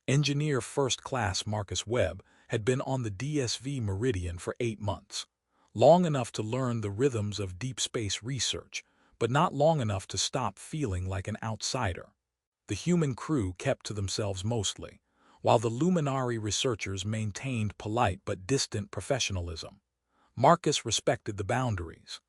Engineer First Class Marcus Webb had been on the DSV Meridian for 8 months, long enough to learn the rhythms of deep space research, but not long enough to stop feeling like an outsider. The human crew kept to themselves mostly, while the Luminari researchers maintained polite but distant professionalism. Marcus respected the boundaries.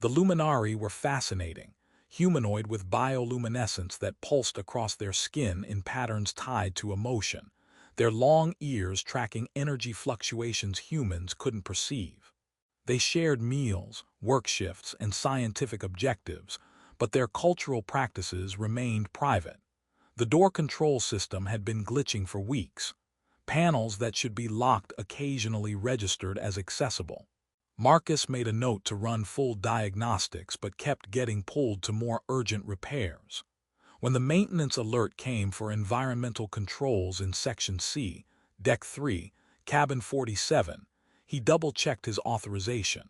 The Luminari were fascinating, humanoid with bioluminescence that pulsed across their skin in patterns tied to emotion, their long ears tracking energy fluctuations humans couldn't perceive. They shared meals, work shifts, and scientific objectives, but their cultural practices remained private. The door control system had been glitching for weeks. Panels that should be locked occasionally registered as accessible. Marcus made a note to run full diagnostics but kept getting pulled to more urgent repairs. When the maintenance alert came for environmental controls in Section C, Deck 3, Cabin 47, he double-checked his authorization.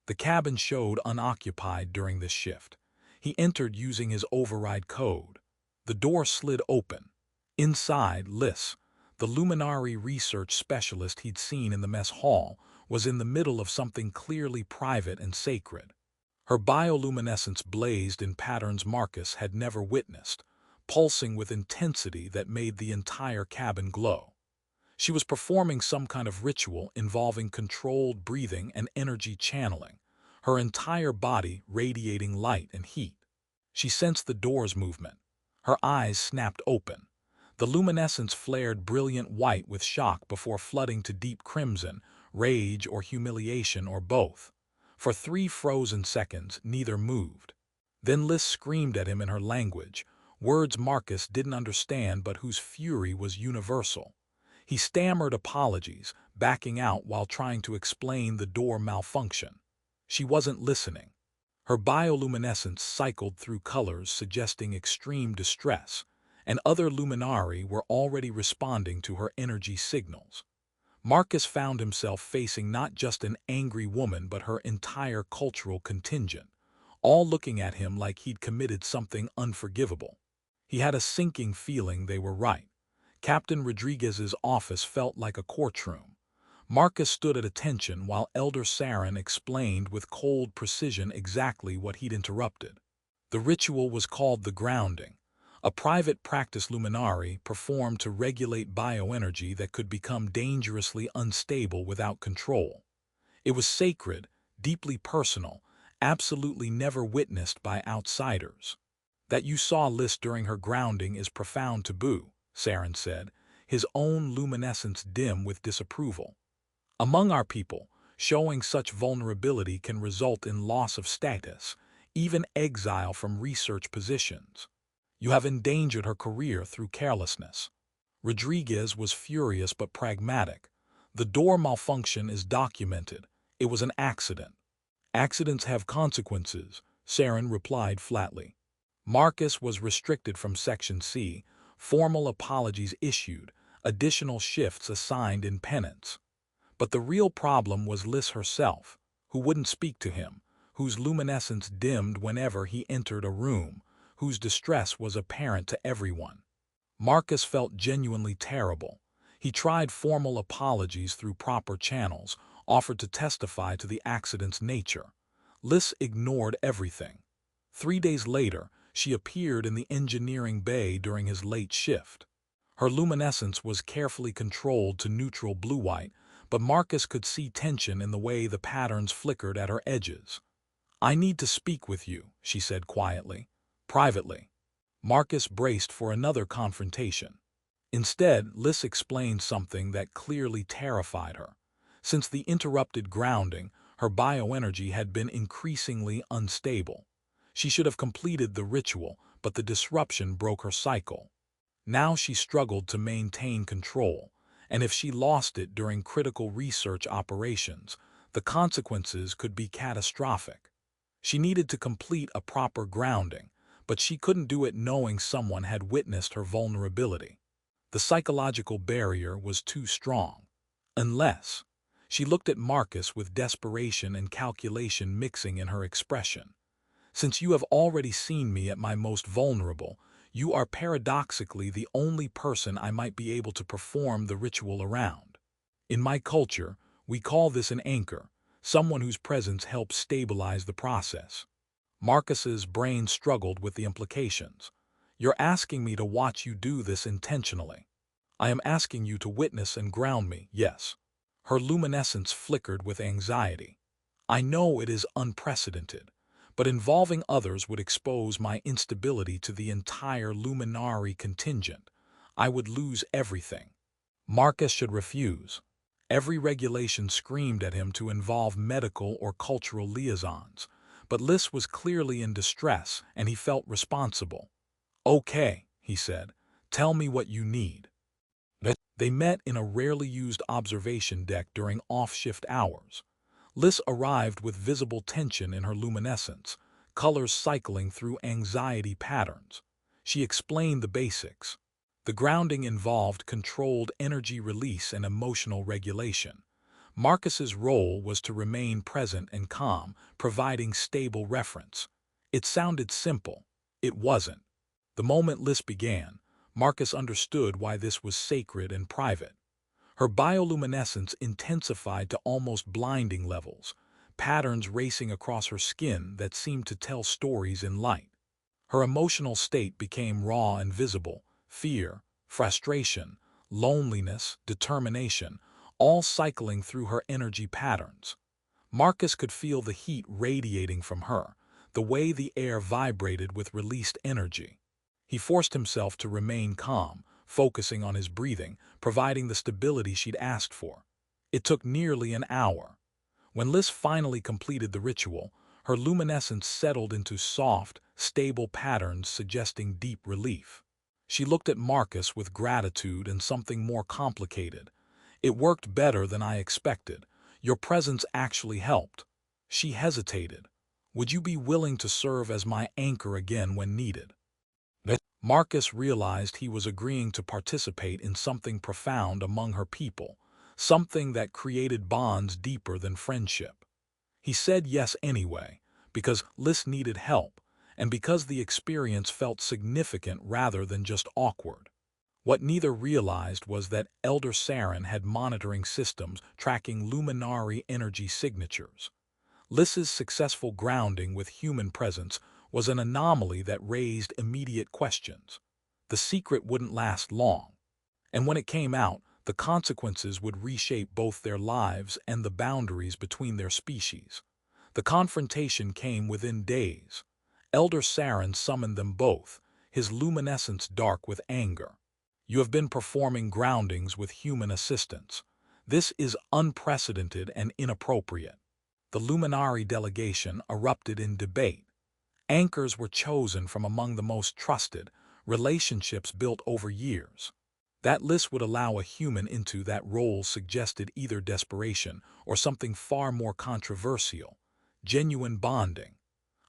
The cabin showed unoccupied during this shift. He entered using his override code. The door slid open. Inside, Lyss, the Luminari research specialist he'd seen in the mess hall, was in the middle of something clearly private and sacred. Her bioluminescence blazed in patterns Marcus had never witnessed, pulsing with intensity that made the entire cabin glow. She was performing some kind of ritual involving controlled breathing and energy channeling, her entire body radiating light and heat. She sensed the door's movement. Her eyes snapped open. The luminescence flared brilliant white with shock before flooding to deep crimson, rage or humiliation or both. For 3 frozen seconds, neither moved. Then Lyss screamed at him in her language, words Marcus didn't understand but whose fury was universal. He stammered apologies, backing out while trying to explain the door malfunction. She wasn't listening. Her bioluminescence cycled through colors suggesting extreme distress, and other Luminari were already responding to her energy signals. Marcus found himself facing not just an angry woman but her entire cultural contingent, all looking at him like he'd committed something unforgivable. He had a sinking feeling they were right. Captain Rodriguez's office felt like a courtroom. Marcus stood at attention while Elder Saren explained with cold precision exactly what he'd interrupted. The ritual was called the grounding, a private practice Luminari performed to regulate bioenergy that could become dangerously unstable without control. It was sacred, deeply personal, absolutely never witnessed by outsiders. That you saw Lyss during her grounding is profound taboo, Saren said, his own luminescence dim with disapproval. Among our people, showing such vulnerability can result in loss of status, even exile from research positions. You have endangered her career through carelessness. Rodriguez was furious but pragmatic. The door malfunction is documented. It was an accident. Accidents have consequences, Saren replied flatly. Marcus was restricted from Section C, formal apologies issued, additional shifts assigned in penance. But the real problem was Lyss herself, who wouldn't speak to him, whose luminescence dimmed whenever he entered a room, whose distress was apparent to everyone. Marcus felt genuinely terrible. He tried formal apologies through proper channels, offered to testify to the accident's nature. Lyss ignored everything. 3 days later, she appeared in the engineering bay during his late shift. Her luminescence was carefully controlled to neutral blue-white, but Marcus could see tension in the way the patterns flickered at her edges. "I need to speak with you," she said quietly. "Privately." Marcus braced for another confrontation. Instead, Lyss explained something that clearly terrified her. Since the interrupted grounding, her bioenergy had been increasingly unstable. She should have completed the ritual, but the disruption broke her cycle. Now she struggled to maintain control, and if she lost it during critical research operations, the consequences could be catastrophic. She needed to complete a proper grounding, but she couldn't do it knowing someone had witnessed her vulnerability. The psychological barrier was too strong. Unless, she looked at Marcus with desperation and calculation mixing in her expression. "Since you have already seen me at my most vulnerable, You are paradoxically the only person I might be able to perform the ritual around. In my culture, we call this an anchor, someone whose presence helps stabilize the process. Marcus's brain struggled with the implications. You're asking me to watch you do this intentionally. I am asking you to witness and ground me, yes. Her luminescence flickered with anxiety. I know it is unprecedented, but involving others would expose my instability to the entire Luminari contingent. I would lose everything. Marcus should refuse. Every regulation screamed at him to involve medical or cultural liaisons, but Lyss was clearly in distress and he felt responsible. "Okay," he said, "tell me what you need." They met in a rarely used observation deck during off-shift hours. Lyss arrived with visible tension in her luminescence, colors cycling through anxiety patterns. She explained the basics. The grounding involved controlled energy release and emotional regulation. Marcus's role was to remain present and calm, providing stable reference. It sounded simple. It wasn't. The moment Lyss began, Marcus understood why this was sacred and private. Her bioluminescence intensified to almost blinding levels, patterns racing across her skin that seemed to tell stories in light. Her emotional state became raw and visible: fear, frustration, loneliness, determination, all cycling through her energy patterns. Marcus could feel the heat radiating from her, the way the air vibrated with released energy. He forced himself to remain calm, focusing on his breathing, providing the stability she'd asked for. It took nearly an hour. When Lyss finally completed the ritual, her luminescence settled into soft, stable patterns suggesting deep relief. She looked at Marcus with gratitude and something more complicated. "It worked better than I expected. Your presence actually helped." She hesitated. "Would you be willing to serve as my anchor again when needed?" Marcus realized he was agreeing to participate in something profound among her people, something that created bonds deeper than friendship. He said yes anyway, because Lyss needed help, and because the experience felt significant rather than just awkward. What neither realized was that Elder Saren had monitoring systems tracking Luminari energy signatures. Lyss's successful grounding with human presence was an anomaly that raised immediate questions. The secret wouldn't last long, and when it came out, the consequences would reshape both their lives and the boundaries between their species. The confrontation came within days. Elder Saren summoned them both, his luminescence dark with anger. "You have been performing groundings with human assistance. This is unprecedented and inappropriate." The Luminari delegation erupted in debate. Anchors were chosen from among the most trusted, relationships built over years. That Lyss would allow a human into that role suggested either desperation or something far more controversial: genuine bonding.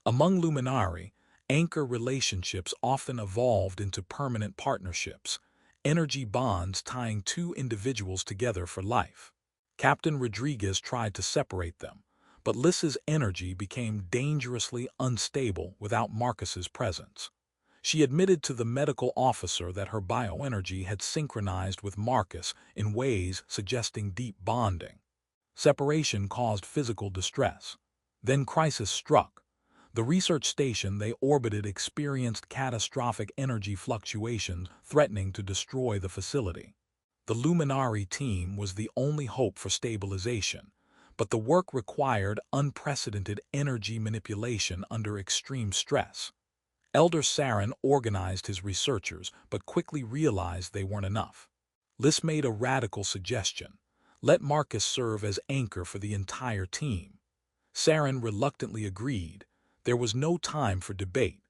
Among Luminari, anchor relationships often evolved into permanent partnerships, energy bonds tying two individuals together for life. Captain Rodriguez tried to separate them, but Lyss's energy became dangerously unstable without Marcus's presence. She admitted to the medical officer that her bioenergy had synchronized with Marcus in ways suggesting deep bonding. Separation caused physical distress. Then crisis struck. The research station they orbited experienced catastrophic energy fluctuations threatening to destroy the facility. The Luminari team was the only hope for stabilization, but the work required unprecedented energy manipulation under extreme stress. Elder Saren organized his researchers, but quickly realized they weren't enough. Lyss made a radical suggestion: let Marcus serve as anchor for the entire team. Saren reluctantly agreed. There was no time for debate.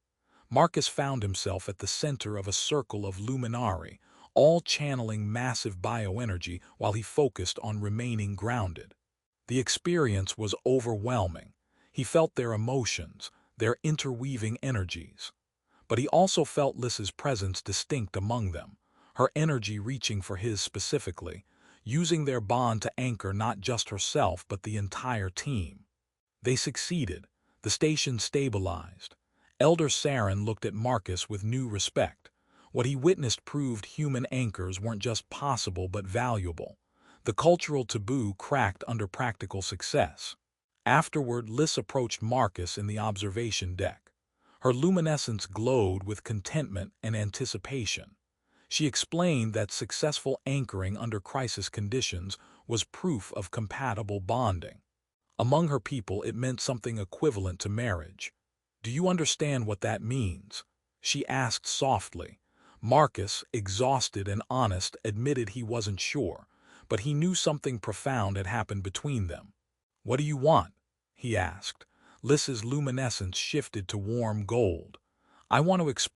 Marcus found himself at the center of a circle of Luminari, all channeling massive bioenergy while he focused on remaining grounded. The experience was overwhelming. He felt their emotions, their interweaving energies. But he also felt Lyss's presence distinct among them, her energy reaching for his specifically, using their bond to anchor not just herself but the entire team. They succeeded. The station stabilized. Elder Saren looked at Marcus with new respect. What he witnessed proved human anchors weren't just possible but valuable. The cultural taboo cracked under practical success. Afterward, Lyss approached Marcus in the observation deck. Her luminescence glowed with contentment and anticipation. She explained that successful anchoring under crisis conditions was proof of compatible bonding. Among her people, it meant something equivalent to marriage. "Do you understand what that means?" she asked softly. Marcus, exhausted and honest, admitted he wasn't sure, but he knew something profound had happened between them. "What do you want?" he asked. Lyss's luminescence shifted to warm gold. "I want to explore